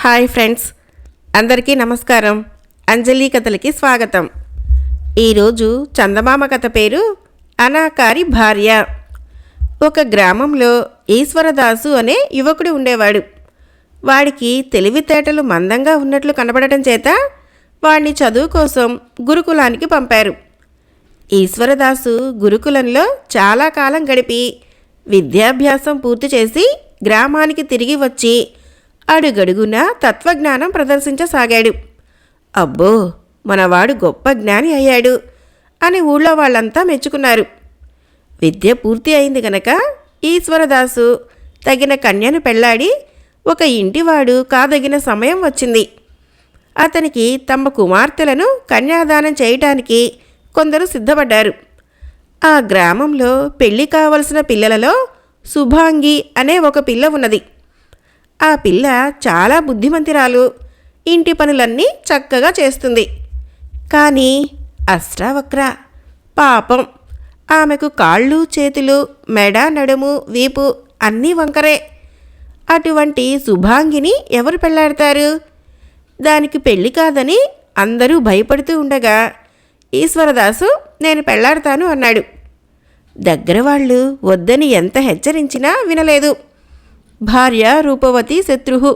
Hi friends, అందరికీ నమస్కారం. అంజలి కథలకి స్వాగతం. ఈరోజు చందమామ కథ పేరు అనాకారి భార్య. ఒక గ్రామంలో ఈశ్వరదాసు అనే యువకుడు ఉండేవాడు. వాడికి తెలివితేటలు మందంగా ఉన్నట్లు కనబడటం చేత వాడిని చదువు కోసం గురుకులానికి పంపారు. ఈశ్వరదాసు గురుకులంలో చాలా కాలం గడిపి విద్యాభ్యాసం పూర్తి చేసి గ్రామానికి తిరిగి వచ్చి అడుగడుగునా తత్వజ్ఞానం ప్రదర్శించసాగాడు. అబ్బో, మనవాడు గొప్ప జ్ఞాని అయ్యాడు అని ఊళ్ళో వాళ్ళంతా మెచ్చుకున్నారు. విద్య పూర్తి అయింది గనక ఈశ్వరదాసు తగిన కన్యను పెళ్లాడి ఒక ఇంటివాడు కాదగిన సమయం వచ్చింది. అతనికి తమ కుమార్తెలను కన్యాదానం చేయటానికి కొందరు సిద్ధపడ్డారు. ఆ గ్రామంలో పెళ్లి కావలసిన పిల్లలలో శుభాంగి అనే ఒక పిల్ల ఉన్నది. ఆ పిల్ల చాలా బుద్ధిమంతిరాలు, ఇంటి పనులన్నీ చక్కగా చేస్తుంది. కానీ అష్టావక్ర, పాపం, ఆమెకు కాళ్ళు చేతులు మెడ నడుము వీపు అన్నీ వంకరే. అటువంటి శుభాంగిని ఎవరు పెళ్లాడతారు? దానికి పెళ్లి కాదని అందరూ భయపడుతూ ఉండగా ఈశ్వరదాసు నేను పెళ్లాడతాను అన్నాడు. దగ్గర వాళ్ళు వద్దని ఎంత హెచ్చరించినా వినలేదు. భార్య రూపవతి శత్రుహు,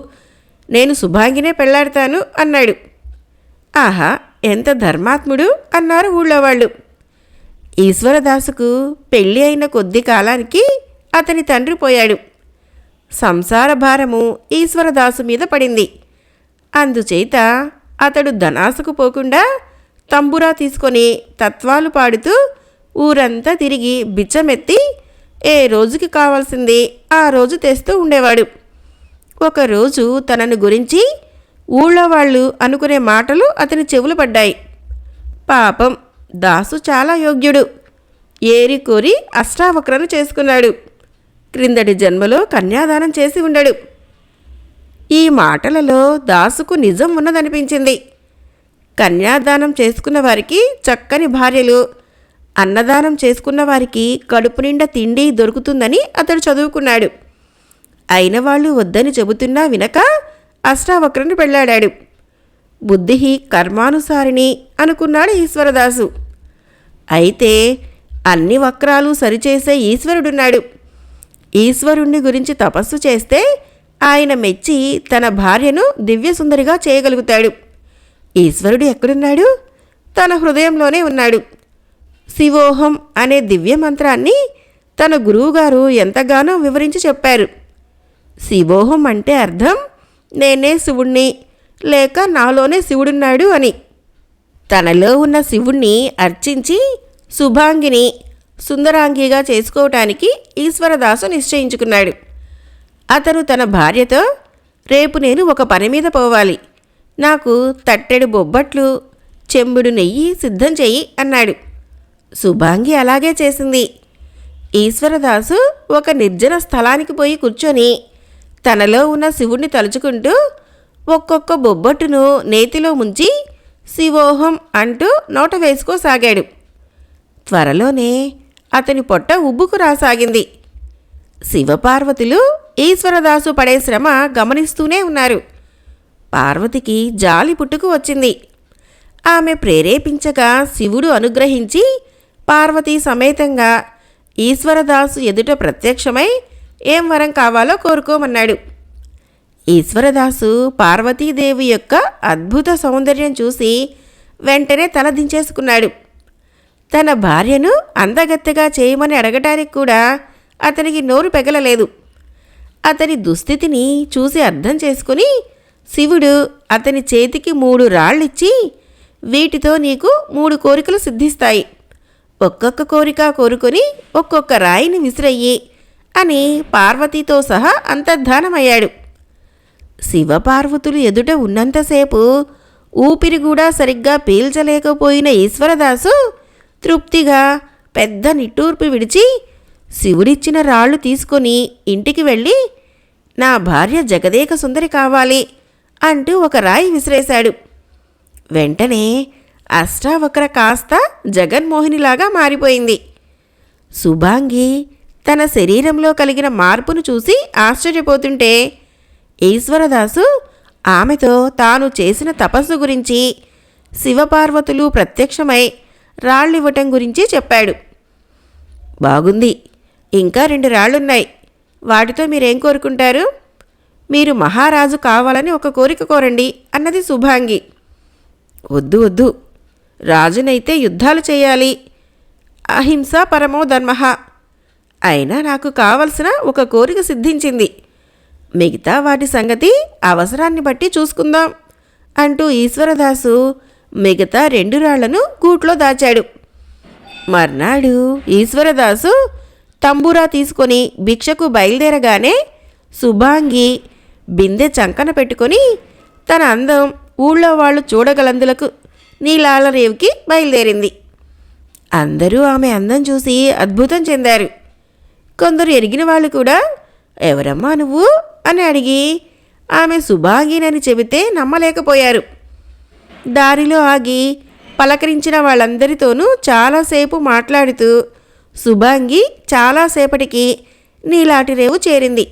నేను శుభాంగినే పెళ్లాడతాను అన్నాడు. ఆహా, ఎంత ధర్మాత్ముడు అన్నారు ఊళ్ళో వాళ్ళు. ఈశ్వరదాసుకు పెళ్ళి అయిన కొద్ది కాలానికి అతని తండ్రి పోయాడు. సంసార భారము ఈశ్వరదాసు మీద పడింది. అందుచేత అతడు ధనాసుకు పోకుండా తంబురా తీసుకొని తత్వాలు పాడుతూ ఊరంతా తిరిగి బిచ్చమెత్తి ఏ రోజుకి కావాల్సింది ఆ రోజు తెస్తూ ఉండేవాడు. ఒకరోజు తనను గురించి ఊళ్ళో వాళ్ళు అనుకునే మాటలు అతని చెవులు పడ్డాయి. పాపం, దాసు చాలా యోగ్యుడు, ఏరి కోరి అష్టావక్రను చేసుకున్నాడు, క్రిందటి జన్మలో కన్యాదానం చేసి ఉండడు. ఈ మాటలలో దాసుకు నిజం ఉన్నదనిపించింది. కన్యాదానం చేసుకున్న వారికి చక్కని భార్యలు, అన్నదానం చేసుకున్న వారికి కడుపు నిండా తిండి దొరుకుతుందని అతడు చదువుకున్నాడు. అయిన వాళ్ళు వద్దని చెబుతున్నా వినక అష్టావక్రను పెళ్లాడాడు. బుద్ధి కర్మానుసారిణి అనుకున్నాడు ఈశ్వరదాసు. అయితే అన్ని వక్రాలు సరిచేసే ఈశ్వరుడున్నాడు. ఈశ్వరుణ్ణి గురించి తపస్సు చేస్తే ఆయన మెచ్చి తన భార్యను దివ్యసుందరిగా చేయగలుగుతాడు. ఈశ్వరుడు ఎక్కడున్నాడు? తన హృదయంలోనే ఉన్నాడు. శివోహం అనే దివ్య మంత్రాన్ని తన గురువుగారు ఎంతగానో వివరించి చెప్పారు. శివోహం అంటే అర్థం నేనే శివుణ్ణి, లేక నాలోనే శివుడున్నాడు అని. తనలో ఉన్న శివుణ్ణి అర్చించి శుభాంగిని సుందరాంగిగా చేసుకోవటానికి ఈశ్వరదాసు నిశ్చయించుకున్నాడు. అతను తన భార్యతో, రేపు నేను ఒక పని మీద పోవాలి, నాకు తట్టెడు బొబ్బట్లు చెంబుడు నెయ్యి సిద్ధం చెయ్యి అన్నాడు. శుభాంగి అలాగే చేసింది. ఈశ్వరదాసు ఒక నిర్జన స్థలానికి పోయి కూర్చొని తనలో ఉన్న శివుణ్ణి తలుచుకుంటూ ఒక్కొక్క బొబ్బట్టును నేతిలో ముంచి శివోహం అంటూ నోట వేసుకోసాగాడు. త్వరలోనే అతని పొట్ట ఉబ్బుకు రాసాగింది. శివపార్వతులు ఈశ్వరదాసు పడే శ్రమ గమనిస్తూనే ఉన్నారు. పార్వతికి జాలి పుట్టుకు వచ్చింది. ఆమె ప్రేరేపించగా శివుడు అనుగ్రహించి పార్వతీ సమేతంగా ఈశ్వరదాసు ఎదుట ప్రత్యక్షమై ఏం వరం కావాలో కోరుకోమన్నాడు. ఈశ్వరదాసు పార్వతీదేవి యొక్క అద్భుత సౌందర్యం చూసి వెంటనే తల దించేసుకున్నాడు. తన భార్యను అందగత్తెగా చేయమని అడగటానికి కూడా అతనికి నోరు పెగలలేదు. అతని దుస్థితిని చూసి అర్థం చేసుకుని శివుడు అతని చేతికి 3 రాళ్ళిచ్చి, వీటితో నీకు 3 కోరికలు సిద్ధిస్తాయి, ఒక్కొక్క కోరిక కోరుకొని ఒక్కొక్క రాయిని విసిరయ్యి అని పార్వతీతో సహా అంతర్ధానమయ్యాడు. శివపార్వతులు ఎదుట ఉన్నంతసేపు ఊపిరి కూడా సరిగ్గా పీల్చలేకపోయిన ఈశ్వరదాసు తృప్తిగా పెద్ద నిట్టూర్పు విడిచి శివుడిచ్చిన రాళ్ళు తీసుకొని ఇంటికి వెళ్ళి, నా భార్య జగదేక సుందరి కావాలి అంటూ ఒక రాయి విసిరేశాడు. వెంటనే అష్టావక్ర కాస్త జగన్మోహినిలాగా మారిపోయింది. శుభాంగి తన శరీరంలో కలిగిన మార్పును చూసి ఆశ్చర్యపోతుంటే ఈశ్వరదాసు ఆమెతో తాను చేసిన తపస్సు గురించి, శివపార్వతులు ప్రత్యక్షమై రాళ్ళివ్వటం గురించి చెప్పాడు. బాగుంది, ఇంకా 2 రాళ్లున్నాయి. వాటితో మీరేం కోరుకుంటారు? మీరు మహారాజు కావాలని ఒక కోరిక కోరండి అన్నది శుభాంగి. వద్దు వద్దు, రాజునైతే యుద్ధాలు చేయాలి. అహింస పరమో ధర్మః. అయినా నాకు కావలసిన ఒక కోరిక సిద్ధించింది. మిగతా వాటి సంగతి అవసరాన్ని బట్టి చూసుకుందాం అంటూ ఈశ్వరదాసు మిగతా 2 రాళ్లను గూట్లో దాచాడు. మర్నాడు ఈశ్వరదాసు తంబూరా తీసుకొని భిక్షకు బయలుదేరగానే శుభాంగి బిందె చంకన పెట్టుకొని తన అందం ఊళ్ళో వాళ్ళు చూడగలందులకు నీలాలరేవుకి బయలుదేరింది. అందరూ ఆమె అందం చూసి అద్భుతం చెందారు. కొందరు ఎరిగిన వాళ్ళు కూడా ఎవరమ్మా నువ్వు అని అడిగి ఆమె శుభాంగినని చెబితే నమ్మలేకపోయారు. దారిలో ఆగి పలకరించిన వాళ్ళందరితోనూ చాలాసేపు మాట్లాడుతూ శుభాంగి చాలాసేపటికి నీలాటిరేవు చేరింది.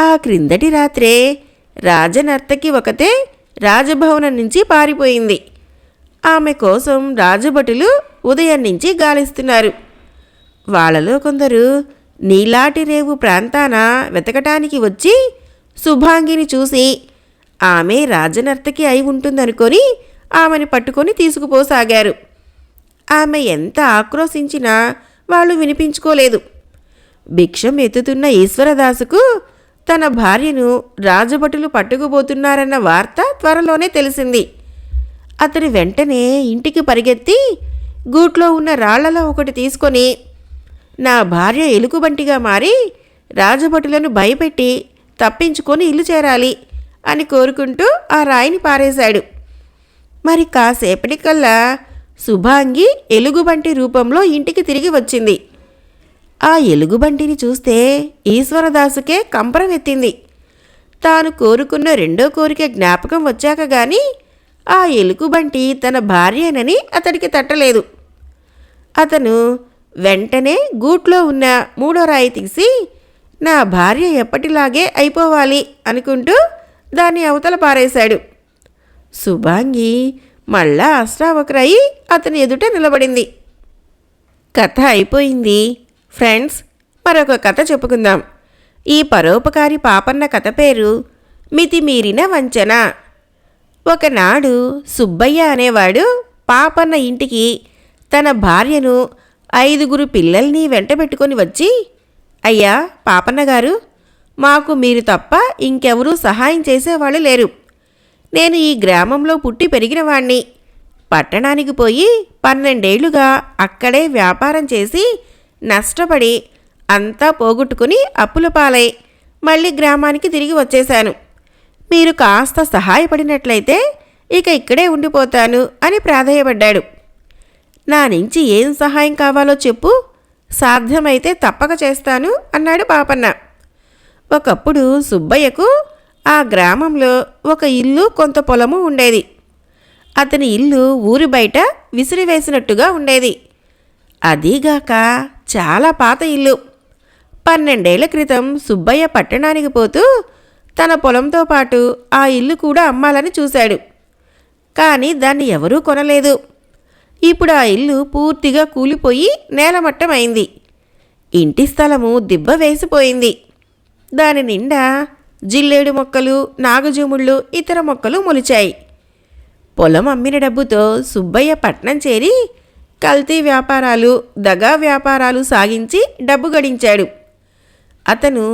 ఆ క్రిందటి రాత్రే రాజనర్తకి ఒకతే రాజభవనం నుంచి పారిపోయింది. ఆమె కోసం రాజభటులు ఉదయం నుంచి గాలిస్తున్నారు. వాళ్ళలో కొందరు నీలాటిరేవు ప్రాంతాన వెతకటానికి వచ్చి శుభాంగిని చూసి ఆమె రాజనర్తకి అయి ఉంటుందనుకొని ఆమెను పట్టుకొని తీసుకుపోసాగారు. ఆమె ఎంత ఆక్రోశించినా వాళ్ళు వినిపించుకోలేదు. భిక్షం ఎత్తుతున్న ఈశ్వరదాసుకు తన భార్యను రాజభటులు పట్టుకుపోతున్నారన్న వార్త త్వరలోనే తెలిసింది. అతని వెంటనే ఇంటికి పరిగెత్తి గూట్లో ఉన్న రాళ్లలో ఒకటి తీసుకొని నా భార్య ఎలుగుబంటిగా మారి రాజభటులను భయపెట్టి తప్పించుకొని ఇల్లు చేరాలి అని కోరుకుంటూ ఆ రాయిని పారేశాడు. మరి కాసేపటికల్లా శుభాంగి ఎలుగుబంటి రూపంలో ఇంటికి తిరిగి వచ్చింది. ఆ ఎలుగుబంటిని చూస్తే ఈశ్వరదాసుకే కంపరం ఎత్తింది. తాను కోరుకున్న 2వ కోరిక జ్ఞాపకం వచ్చాక గాని ఆ ఎలుగుబంటి తన భార్యనని అతడికి తట్టలేదు. అతను వెంటనే గూట్లో ఉన్న 3వ రాయి తీసి నా భార్య ఎప్పటిలాగే అయిపోవాలి అనుకుంటూ దాన్ని అవతల పారేశాడు. శుభాంగి మళ్ళా అష్టావక్రయి అతని ఎదుట నిలబడింది. కథ అయిపోయింది. ఫ్రెండ్స్, మరొక కథ చెప్పుకుందాం. ఈ పరోపకారి పాపన్న కథ పేరు మితిమీరిన వంచన. ఒకనాడు సుబ్బయ్య అనేవాడు పాపన్న ఇంటికి తన భార్యను 5 పిల్లల్ని వెంటబెట్టుకొని వచ్చి, అయ్యా పాపన్నగారు, మాకు మీరు తప్ప ఇంకెవరూ సహాయం చేసేవాళ్ళు లేరు. నేను ఈ గ్రామంలో పుట్టి పెరిగిన వాణ్ణి. పట్టణానికి పోయి 12 ఏళ్లుగా అక్కడే వ్యాపారం చేసి నష్టపడి అంతా పోగొట్టుకుని అప్పుల పాలై మళ్ళీ గ్రామానికి తిరిగి వచ్చేశాను. మీరు కాస్త సహాయపడినట్లయితే ఇక ఇక్కడే ఉండిపోతాను అని ప్రాధేయపడ్డాడు. నా నుంచి ఏం సహాయం కావాలో చెప్పు, సాధ్యమైతే తప్పక చేస్తాను అన్నాడు పాపన్న. ఒకప్పుడు సుబ్బయ్యకు ఆ గ్రామంలో ఒక ఇల్లు కొంత పొలము ఉండేది. అతని ఇల్లు ఊరి బయట విసిరివేసినట్టుగా ఉండేది. అదీగాక చాలా పాత ఇల్లు. 12 ఏళ్ల క్రితం సుబ్బయ్య పట్టణానికి పోతూ తన పొలంతో పాటు ఆ ఇల్లు కూడా అమ్మాలని చూశాడు. కానీ దాన్ని ఎవరూ కొనలేదు. ఇప్పుడు ఆ ఇల్లు పూర్తిగా కూలిపోయి నేలమట్టం అయింది. ఇంటి స్థలము దిబ్బ వేసిపోయింది. దాని నిండా జిల్లేడు మొక్కలు, నాగజముళ్ళు, ఇతర మొక్కలు మొలిచాయి. పొలం అమ్మిన డబ్బుతో సుబ్బయ్య పట్నం చేరి కల్తీ వ్యాపారాలు, దగా వ్యాపారాలు సాగించి డబ్బు గడించాడు. అతను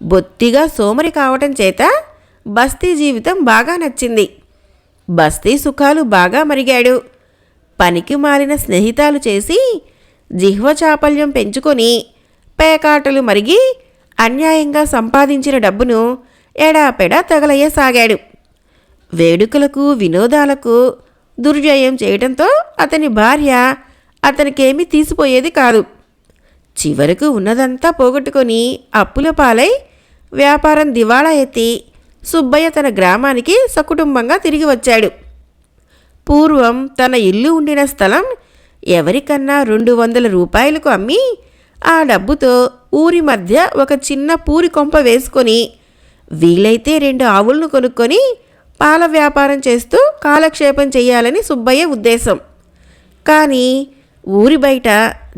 బొత్తిగా సోమరి కావటం చేత బస్తీ జీవితం బాగా నచ్చింది. బస్తీ సుఖాలు బాగా మరిగాడు. పనికి మాలిన స్నేహితాలు చేసి జిహ్వ చాపల్యం పెంచుకొని పేకాటలు మరిగి అన్యాయంగా సంపాదించిన డబ్బును ఎడాపెడా తగలయ్యసాగాడు. వేడుకలకు, వినోదాలకు దుర్వ్యయం చేయడంతో అతని భార్య అతనికేమీ తీసిపోయేది కాదు. చివరకు ఉన్నదంతా పోగొట్టుకొని అప్పుల పాలై వ్యాపారం దివాళా ఎత్తి సుబ్బయ్య తన గ్రామానికి సకుటుంబంగా తిరిగి వచ్చాడు. పూర్వం తన ఇల్లు ఉండిన స్థలం ఎవరికన్నా 200 రూపాయలకు అమ్మి ఆ డబ్బుతో ఊరి మధ్య ఒక చిన్న పూరి కొంప వేసుకొని వీలైతే 2 ఆవులను కొనుక్కొని పాల వ్యాపారం చేస్తూ కాలక్షేపం చెయ్యాలని సుబ్బయ్య ఉద్దేశం. కానీ ఊరి బయట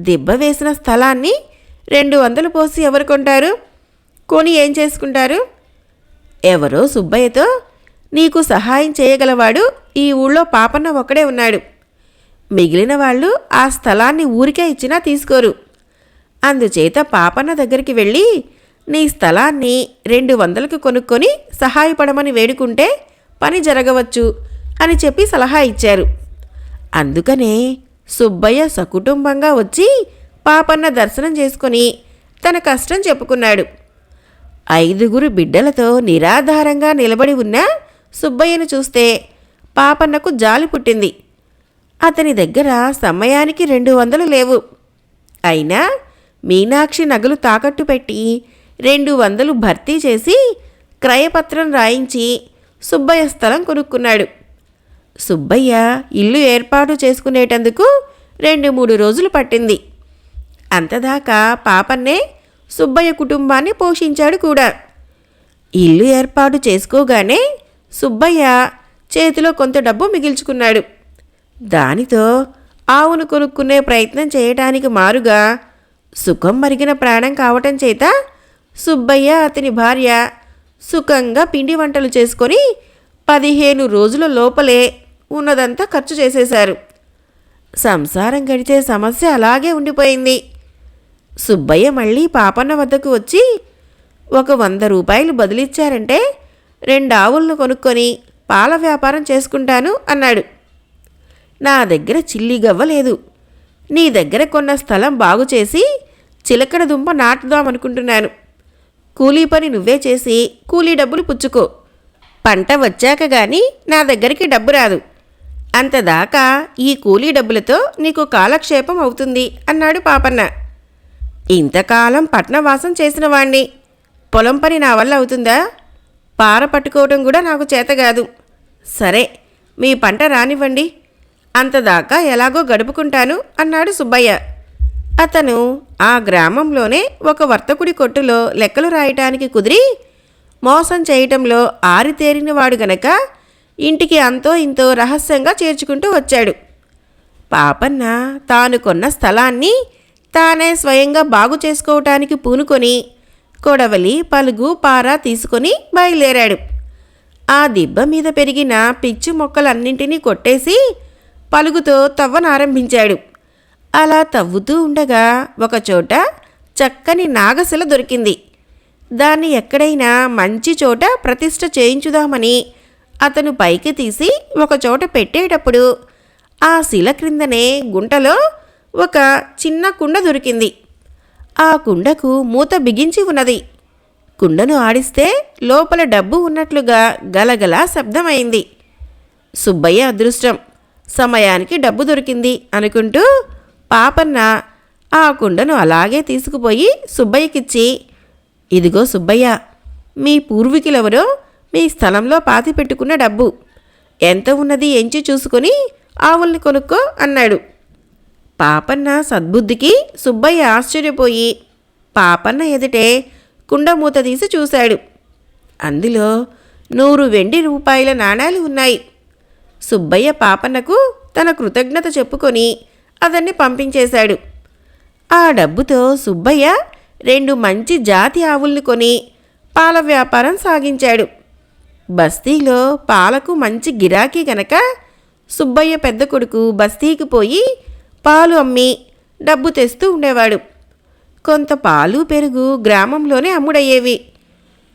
దిబ్బ వేసిన స్థలాన్ని 200 పోసి ఎవరు కొంటారు? కొని ఏం చేసుకుంటారు? ఎవరో సుబ్బయ్యతో, నీకు సహాయం చేయగలవాడు ఈ ఊళ్ళో పాపన్న ఒక్కడే ఉన్నాడు, మిగిలిన వాళ్ళు ఆ స్థలాన్ని ఊరికే ఇచ్చినా తీసుకోరు, అందుచేత పాపన్న దగ్గరికి వెళ్ళి నీ స్థలాన్ని 200కి కొనుక్కొని సహాయపడమని వేడుకుంటే పని జరగవచ్చు అని చెప్పి సలహా ఇచ్చారు. అందుకనే సుబ్బయ్య సకుటుంబంగా వచ్చి పాపన్న దర్శనం చేసుకొని తన కష్టం చెప్పుకున్నాడు. 5 బిడ్డలతో నిరాధారంగా నిలబడి ఉన్న సుబ్బయ్యను చూస్తే పాపన్నకు జాలి పుట్టింది. అతని దగ్గర సమయానికి 200 లేవు. అయినా మీనాక్షి నగలు తాకట్టు పెట్టి 200 భర్తీ చేసి క్రయపత్రం రాయించి సుబ్బయ్య స్థలం కొనుక్కున్నాడు. సుబ్బయ్య ఇల్లు ఏర్పాటు చేసుకునేటందుకు 2-3 రోజులు పట్టింది. అంతదాకా పాపన్నే సుబ్బయ్య కుటుంబాన్ని పోషించాడు కూడా. ఇల్లు ఏర్పాటు చేసుకోగానే సుబ్బయ్య చేతిలో కొంత డబ్బు మిగిల్చుకున్నాడు. దానితో ఆవును కొనుక్కునే ప్రయత్నం చేయటానికి మారుగా సుఖం మరిగిన ప్రాణం కావటం చేత సుబ్బయ్య అతని భార్య సుఖంగా పిండి వంటలు చేసుకొని 15 రోజుల లోపలే ఉన్నదంతా ఖర్చు చేసేశారు. సంసారం గడిచే సమస్య అలాగే ఉండిపోయింది. సుబ్బయ్య మళ్ళీ పాపన్న వద్దకు వచ్చి ఒక 100 రూపాయలు బదులిచ్చారంటే 2 ఆవులను కొనుక్కొని పాల వ్యాపారం చేసుకుంటాను అన్నాడు. నా దగ్గర చిల్లిగవ్వలేదు. నీ దగ్గర కొన్న స్థలం బాగు చేసి చిలకడ దుంప నాటుదామనుకుంటున్నాను. కూలీ పని నువ్వే చేసి కూలీ డబ్బులు పుచ్చుకో. పంట వచ్చాక గాని నా దగ్గరికి డబ్బు రాదు. అంతదాకా ఈ కూలీ డబ్బులతో నీకు కాలక్షేపం అవుతుంది అన్నాడు పాపన్న. ఇంతకాలం పట్నవాసం చేసిన వాణ్ణి, పొలం పని నా వల్ల అవుతుందా? పార పట్టుకోవటం కూడా నాకు చేతగాదు. సరే, మీ పంట రానివ్వండి, అంతదాకా ఎలాగో గడుపుకుంటాను అన్నాడు సుబ్బయ్య. అతను ఆ గ్రామంలోనే ఒక వర్తకుడి కొట్టులో లెక్కలు రాయటానికి కుదిరి మోసం చేయటంలో ఆరితేరినవాడు గనక ఇంటికి అంతో ఇంతో రహస్యంగా చేర్చుకుంటూ వచ్చాడు. పాపన్న తాను కొన్న స్థలాన్ని తానే స్వయంగా బాగు చేసుకోవటానికి పూనుకొని కొడవలి, పలుగు, పార తీసుకొని బయలుదేరాడు. ఆ దిబ్బ మీద పెరిగిన పిచ్చి మొక్కలన్నింటినీ కొట్టేసి పలుగుతో తవ్వనారంభించాడు. అలా తవ్వుతూ ఉండగా ఒకచోట చక్కని నాగశిల దొరికింది. దాన్ని ఎక్కడైనా మంచి చోట ప్రతిష్ఠ చేయించుదామని అతను పైకి తీసి ఒకచోట పెట్టేటప్పుడు ఆ శిల క్రిందనే గుంటలో ఒక చిన్న కుండ దొరికింది. ఆ కుండకు మూత బిగించి ఉన్నది. కుండను ఆడిస్తే లోపల డబ్బు ఉన్నట్లుగా గలగలా శబ్దమైంది. సుబ్బయ్య అదృష్టం, సమయానికి డబ్బు దొరికింది అనుకుంటూ పాపన్న ఆ కుండను అలాగే తీసుకుపోయి సుబ్బయ్యకిచ్చి, ఇదిగో సుబ్బయ్య, మీ పూర్వీకులెవరో మీ స్థలంలో పాతిపెట్టుకున్న డబ్బు, ఎంత ఉన్నది ఎంచి చూసుకొని ఆవుల్ని కొనుక్కో అన్నాడు. పాపన్న సద్బుద్ధికి సుబ్బయ్య ఆశ్చర్యపోయి పాపన్న ఎదుటే కుండ మూత తీసి చూశాడు. అందులో 100 వెండి రూపాయల నాణాలు ఉన్నాయి. సుబ్బయ్య పాపన్నకు తన కృతజ్ఞత చెప్పుకొని అతన్ని పంపించేశాడు. ఆ డబ్బుతో సుబ్బయ్య 2 మంచి జాతి ఆవుల్ని కొని పాల వ్యాపారం సాగించాడు. బస్తీలో పాలకు మంచి గిరాకీ గనక సుబ్బయ్య పెద్ద కొడుకు బస్తీకి పోయి పాలు అమ్మి డబ్బు తెస్తూ ఉండేవాడు. కొంత పాలు, పెరుగు గ్రామంలోనే అమ్ముడయ్యేవి.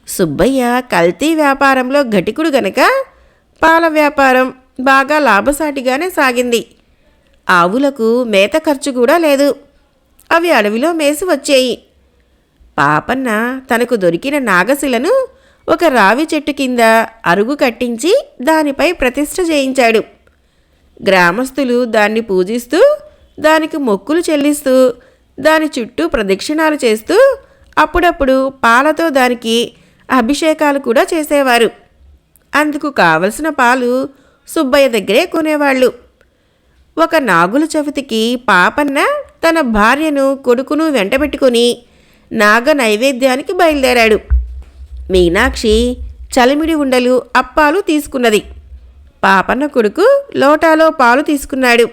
సుబ్బయ్య కల్తీ వ్యాపారంలో ఘటికుడు గనక పాల వ్యాపారం బాగా లాభసాటిగానే సాగింది. ఆవులకు మేత ఖర్చు కూడా లేదు. అవి అడవిలో మేసి వచ్చేయి. పాపన్న తనకు దొరికిన నాగశిలను ఒక రావి చెట్టు కింద అరుగు కట్టించి దానిపై ప్రతిష్ఠ చేయించాడు. గ్రామస్తులు దాన్ని పూజిస్తూ దానికి మొక్కులు చెల్లిస్తూ దాని చుట్టూ ప్రదక్షిణాలు చేస్తూ అప్పుడప్పుడు పాలతో దానికి అభిషేకాలు కూడా చేసేవారు. అందుకు కావలసిన పాలు సుబ్బయ్య దగ్గరే కొనేవాళ్ళు. ఒక నాగుల చవితికి పాపన్న తన భార్యను, కొడుకును వెంటబెట్టుకుని నాగ నైవేద్యానికి బయలుదేరాడు. మీనాక్షి చలిమిడి ఉండలు అప్పాలు తీసుకున్నది. పాపన్న కొడుకు లోటాలో పాలు తీసుకున్నాడు.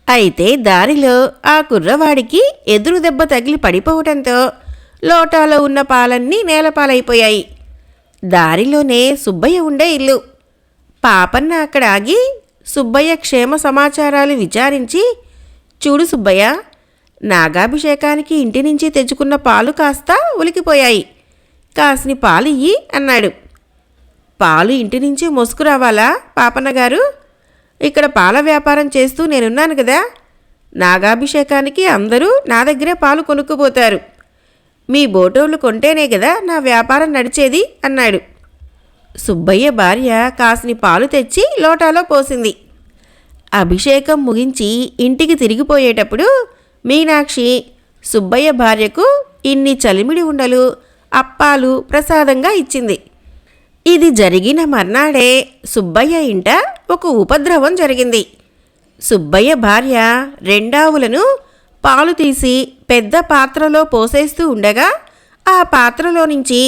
అయితే దారిలో ఆ కుర్రవాడికి ఎదురు దెబ్బ తగిలి పడిపోవటంతో లోటాలో ఉన్న పాలన్నీ నేలపాలైపోయాయి. దారిలోనే సుబ్బయ్య ఉండే ఇల్లు. పాపన్న అక్కడ ఆగి సుబ్బయ్య క్షేమ సమాచారాలు విచారించి, చూడు సుబ్బయ్య, నాగాభిషేకానికి ఇంటి నుంచి తెచ్చుకున్న పాలు కాస్త ఉలికిపోయాయి, కాసిని పాలు ఇయ్యి అన్నాడు. పాలు ఇంటి నుంచి మోసుకురావాలా పాపన్న గారు? ఇక్కడ పాల వ్యాపారం చేస్తూ నేనున్నాను కదా. నాగాభిషేకానికి అందరూ నా దగ్గరే పాలు కొనుక్కుపోతారు. మీ బోటోళ్ళు కొంటేనే కదా నా వ్యాపారం నడిచేది అన్నాడు. సుబ్బయ్య భార్య కాసిని పాలు తెచ్చి లోటాలో పోసింది. అభిషేకం ముగించి ఇంటికి తిరిగిపోయేటప్పుడు మీనాక్షి సుబ్బయ్య భార్యకు ఇన్ని చలిమిడి ఉండలు అప్పాలు ప్రసాదంగా ఇచ్చింది. ఇది జరిగిన మర్నాడే సుబ్బయ్య ఇంట ఒక ఉపద్రవం జరిగింది. సుబ్బయ్య భార్య రెండావులను పాలు తీసి పెద్ద పాత్రలో పోసేస్తూ ఉండగా ఆ పాత్రలో నుంచి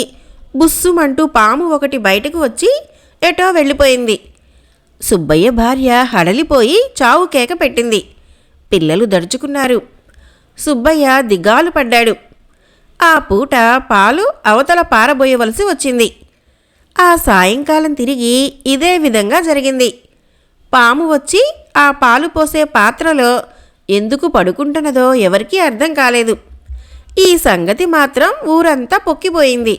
బుస్సుమంటూ పాము ఒకటి బయటకు వచ్చి ఎటో వెళ్ళిపోయింది. సుబ్బయ్య భార్య హడలిపోయి చావు కేక పెట్టింది. పిల్లలు దడుచుకున్నారు. సుబ్బయ్య దిగాలు పడ్డాడు. ఆ పూట పాలు అవతల పారబోయవలసి వచ్చింది. ఆ సాయంకాలం తిరిగి ఇదే విధంగా జరిగింది. పాము వచ్చి ఆ పాలు పోసే పాత్రలో ఎందుకు పడుకుంటున్నదో ఎవరికీ అర్థం కాలేదు. ఈ సంగతి మాత్రం ఊరంతా పొక్కిపోయింది.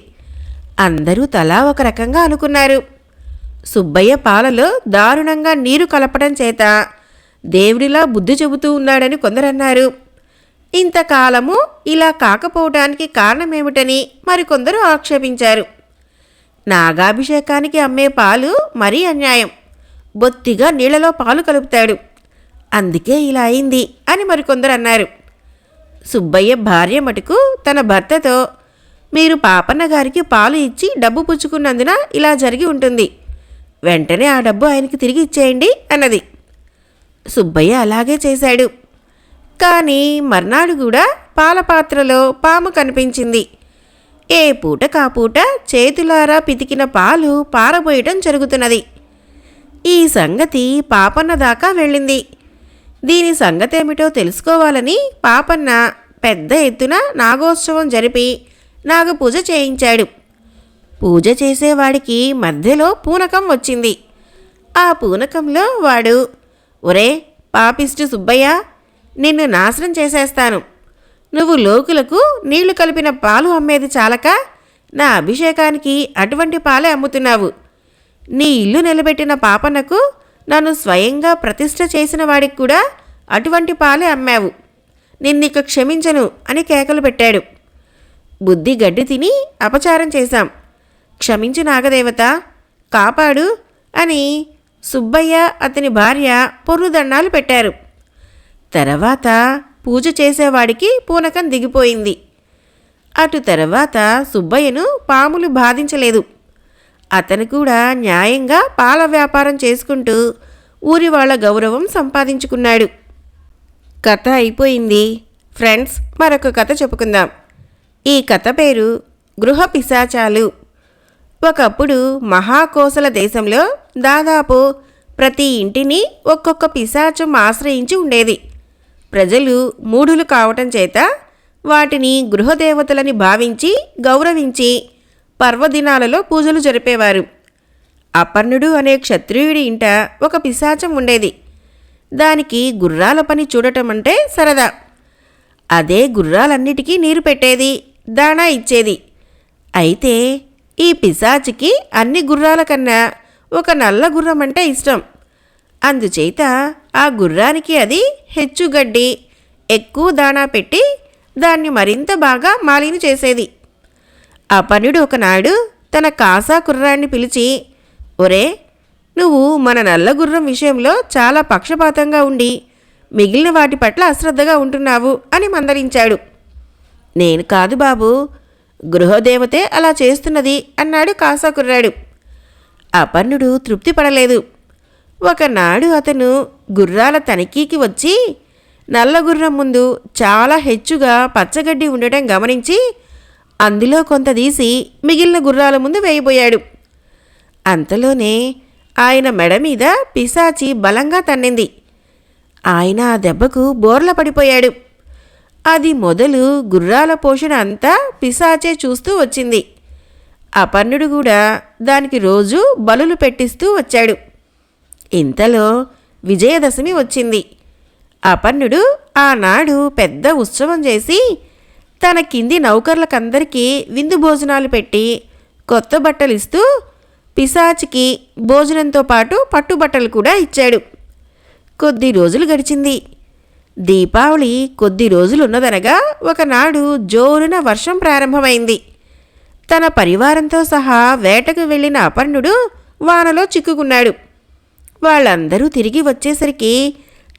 అందరూ తలా ఒక రకంగా అనుకున్నారు. సుబ్బయ్య పాలలో దారుణంగా నీరు కలపడం చేత దేవుడిలా బుద్ధి చెబుతూ ఉన్నాడని కొందరన్నారు. ఇంతకాలము ఇలా కాకపోవడానికి కారణమేమిటని మరికొందరు ఆక్షేపించారు. నాగాభిషేకానికి అమ్మే పాలు మరీ అన్యాయం, బొత్తిగా నీళ్లలో పాలు కలుపుతాడు, అందుకే ఇలా అయింది అని మరికొందరు అన్నారు. సుబ్బయ్య భార్య మటుకు తన భర్తతో, మీరు పాపన్న గారికి పాలు ఇచ్చి డబ్బు పుచ్చుకున్నందున ఇలా జరిగి ఉంటుంది, వెంటనే ఆ డబ్బు ఆయనకి తిరిగి ఇచ్చేయండి అన్నది. సుబ్బయ్య అలాగే చేశాడు. కానీ మర్నాడు కూడా పాల పాత్రలో పాము కనిపించింది. ఏ పూట కాపూట చేతులారా పితికిన పాలు పారబోయటం జరుగుతున్నది. ఈ సంగతి పాపన్న దాకా వెళ్ళింది. దీని సంగతేమిటో తెలుసుకోవాలని పాపన్న పెద్ద ఎత్తున నాగోత్సవం జరిపి నాగపూజ చేయించాడు. పూజ చేసేవాడికి మధ్యలో పూనకం వచ్చింది. ఆ పూనకంలో వాడు, ఒరే పాపిష్టి సుబ్బయ్య, నిన్ను నాశనం చేసేస్తాను. నువ్వు లోకులకు నీళ్లు కలిపిన పాలు అమ్మేది చాలక నా అభిషేకానికి అటువంటి పాలే అమ్ముతున్నావు. నీ ఇల్లు నిలబెట్టిన పాపన్నకు నన్ను స్వయంగా ప్రతిష్ఠ చేసిన వాడికి కూడా అటువంటి పాలే అమ్మావు. నిన్నిక క్షమించను అని కేకలు పెట్టాడు. బుద్ధి గడ్డి తిని అపచారం చేశాం, క్షమించు నాగదేవత, కాపాడు అని సుబ్బయ్య అతని భార్య పొర్రుదండాలు పెట్టారు. తర్వాత పూజ చేసేవాడికి పూనకం దిగిపోయింది. అటు తర్వాత సుబ్బయ్యను పాములు బాధించలేదు. అతను కూడా న్యాయంగా పాల వ్యాపారం చేసుకుంటూ ఊరి వాళ్ళ గౌరవం సంపాదించుకున్నాడు. కథ అయిపోయింది. ఫ్రెండ్స్, మరొక కథ చెప్పుకుందాం. ఈ కథ పేరు గృహ పిశాచాలు. ఒకప్పుడు మహాకోసల దేశంలో దాదాపు ప్రతి ఇంటిని ఒక్కొక్క పిశాచం ఆశ్రయించి ఉండేది. ప్రజలు మూఢులు కావటం చేత వాటిని గృహదేవతలని భావించి గౌరవించి పర్వదినాలలో పూజలు జరిపేవారు. అపర్ణుడు అనే క్షత్రియుడి ఇంట ఒక పిశాచం ఉండేది. దానికి గుర్రాల పని చూడటం అంటే సరదా. అదే గుర్రాలన్నిటికీ నీరు పెట్టేది, దాణా ఇచ్చేది. అయితే ఈ పిశాచికి అన్ని గుర్రాల కన్నా ఒక నల్ల గుర్రం అంటే ఇష్టం. అందుచేత ఆ గుర్రానికి అది హెచ్చుగడ్డి, ఎక్కువ దాణా పెట్టి దాన్ని మరింత బాగా మాలిని చేసేది. అపర్ణుడు ఒకనాడు తన కాసా కుర్రాన్ని పిలిచి, ఒరే, నువ్వు మన నల్ల గుర్రం విషయంలో చాలా పక్షపాతంగా ఉండి మిగిలిన వాటి పట్ల అశ్రద్ధగా ఉంటున్నావు అని మందలించాడు. నేను కాదు బాబు, గృహదేవతే అలా చేస్తున్నది అన్నాడు కాసా కుర్రాడు. అపర్ణుడు తృప్తి పడలేదు. ఒకనాడు అతను గుర్రాల తనిఖీకి వచ్చి నల్లగుర్రం ముందు చాలా హెచ్చుగా పచ్చగడ్డి ఉండటం గమనించి అందులో కొంత తీసి మిగిలిన గుర్రాల ముందు వేయబోయాడు. అంతలోనే ఆయన మెడ మీద పిశాచి బలంగా తన్నింది. ఆయన ఆ దెబ్బకు బోర్ల పడిపోయాడు. అది మొదలు గుర్రాల పోషణ అంతా పిశాచే చూస్తూ వచ్చింది. అపర్ణుడు కూడా దానికి రోజూ బలులు పెట్టిస్తూ వచ్చాడు. ఇంతలో విజయదశమి వచ్చింది. అపర్ణుడు ఆనాడు పెద్ద ఉత్సవం చేసి తన కింది నౌకర్లకందరికీ విందు భోజనాలు పెట్టి కొత్త బట్టలిస్తూ పిశాచికి భోజనంతో పాటు పట్టుబట్టలు కూడా ఇచ్చాడు. కొద్ది రోజులు గడిచింది. దీపావళి కొద్ది రోజులున్నదనగా ఒకనాడు జోరున వర్షం ప్రారంభమైంది. తన పరివారంతో సహా వేటకు వెళ్ళిన అపర్ణుడు వానలో చిక్కుకున్నాడు. వాళ్ళందరూ తిరిగి వచ్చేసరికి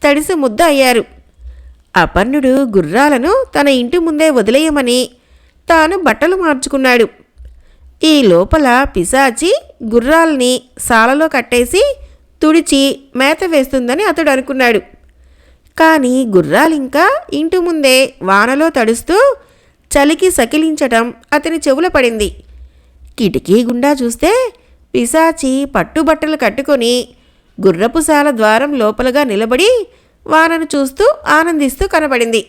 తడిసి ముద్ద అయ్యారు. అపర్ణుడు గుర్రాలను తన ఇంటి ముందే వదిలేయమని తాను బట్టలు మార్చుకున్నాడు. ఈ లోపల పిశాచి గుర్రాల్ని సాలలో కట్టేసి తుడిచి మేత వేస్తుందని అతడు అనుకున్నాడు. కానీ గుర్రాలింకా ఇంటి ముందే వానలో తడుస్తూ చలికి సకిలించటం అతని చెవుల పడింది. కిటికీ గుండా చూస్తే పిశాచి పట్టుబట్టలు కట్టుకొని గుర్రపుశాల ద్వారం లోపలగా నిలబడి వానను చూస్తూ ఆనందిస్తూ కనబడింది.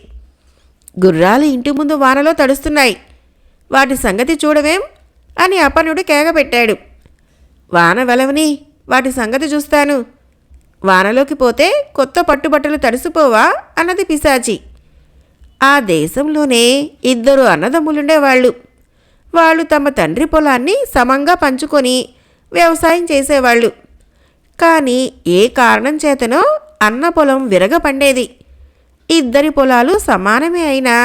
గుర్రాలు ఇంటి ముందు వానలో తడుస్తున్నాయి, వాటి సంగతి చూడవేం అని అపర్ణుడు కేగపెట్టాడు. వాన వెలవని, వాటి సంగతి చూస్తాను. వానలోకి పోతే కొత్త పట్టుబట్టలు తడిసిపోవా అన్నది పిశాచి. ఆ దేశంలోనే 2 అన్నదమ్ములుండేవాళ్ళు. వాళ్ళు తమ తండ్రి పొలాన్ని సమంగా పంచుకొని వ్యవసాయం చేసేవాళ్ళు. కానీ ఏ కారణం చేతనో అన్న పొలం విరగ పండేది. 2 పొలాలు సమానమే అయినా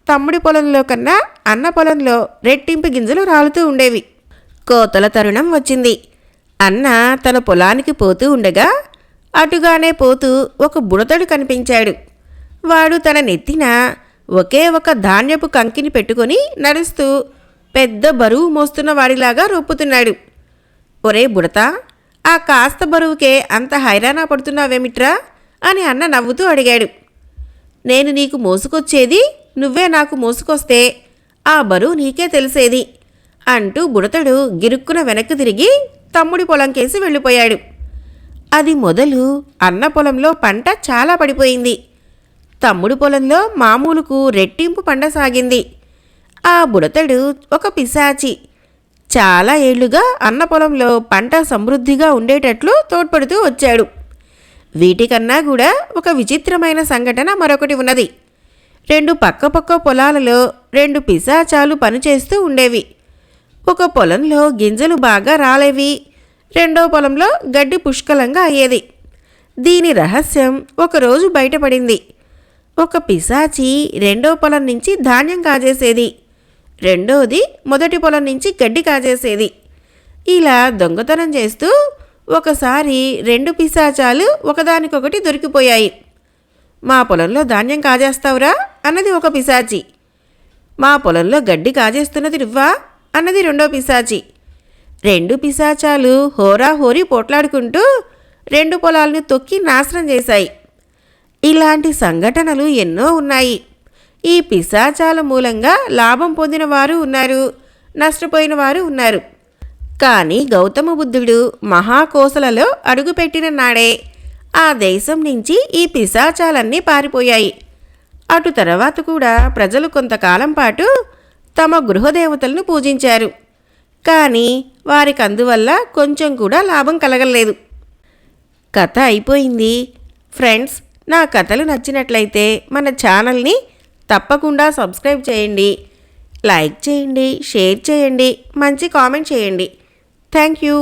తమ్ముడి పొలంలో కన్నా అన్న పొలంలో రెట్టింపు గింజలు రాలుతూ ఉండేవి. కోతల తరుణం వచ్చింది. అన్న తన పొలానికి పోతూ ఉండగా అటుగానే పోతూ ఒక బుడతడు కనిపించాడు. వాడు తన నెత్తిన ఒకే ఒక ధాన్యపు కంకిని పెట్టుకొని నడుస్తూ పెద్ద బరువు మోస్తున్న వాడిలాగా రొప్పుతున్నాడు. ఒరే బుడతా, ఆ కాస్త బరువుకే అంత హైరానా పడుతున్నావేమిట్రా అని అన్న నవ్వుతూ అడిగాడు. నేను నీకు మోసుకొచ్చేది, నువ్వే నాకు మోసుకొస్తే ఆ బరువు నీకే తెలిసేది అంటూ బుడతడు గిరుక్కున వెనక్కి తిరిగి తమ్ముడి పొలంకేసి వెళ్ళిపోయాడు. అది మొదలు అన్న పొలంలో పంట చాలా పడిపోయింది. తమ్ముడి పొలంలో మామూలుకు రెట్టింపు పండసాగింది. ఆ బుడతడు ఒక పిశాచి. చాలా ఏళ్లుగా అన్న పొలంలో పంట సమృద్ధిగా ఉండేటట్లు తోడ్పడుతూ వచ్చాడు. వీటికన్నా కూడా ఒక విచిత్రమైన సంఘటన మరొకటి ఉన్నది. 2 పక్కపక్క పొలాలలో 2 పిశాచాలు పనిచేస్తూ ఉండేవి. ఒక పొలంలో గింజలు బాగా రాలేవి, రెండో పొలంలో గడ్డి పుష్కలంగా అయ్యేది. దీని రహస్యం ఒకరోజు బయటపడింది. ఒక పిశాచి రెండో పొలం నుంచి ధాన్యం కాజేసేది, రెండోది మొదటి పొలం నుంచి గడ్డి కాజేసేది. ఇలా దొంగతనం చేస్తూ ఒకసారి 2 పిశాచాలు ఒకదానికొకటి దొరికిపోయాయి. మా పొలంలో ధాన్యం కాజేస్తావురా అన్నది ఒక పిశాచి. మా పొలంలో గడ్డి కాజేస్తున్నది నువ్వా అన్నది రెండో పిశాచి. 2 పిశాచాలు హోరాహోరీ పోట్లాడుకుంటూ 2 పొలాలను తొక్కి నాశనం చేశాయి. ఇలాంటి సంఘటనలు ఎన్నో ఉన్నాయి. ఈ పిశాచాల మూలంగా లాభం పొందిన వారు ఉన్నారు, నష్టపోయిన వారు ఉన్నారు. కానీ గౌతమ బుద్ధుడు మహాకోసలలో అడుగుపెట్టిన నాడే ఆ దేశం నుంచి ఈ పిశాచాలన్నీ పారిపోయాయి. అటు తర్వాత కూడా ప్రజలు కొంతకాలం పాటు తమ గృహదేవతలను పూజించారు. కానీ వారికి అందువల్ల కొంచెం కూడా లాభం కలగలేదు. కథ అయిపోయింది. ఫ్రెండ్స్, నా కథలు నచ్చినట్లయితే మన ఛానల్ని తప్పకుండా సబ్స్క్రైబ్ చేయండి, లైక్ చేయండి, షేర్ చేయండి, మంచి కామెంట్ చేయండి. Thank you.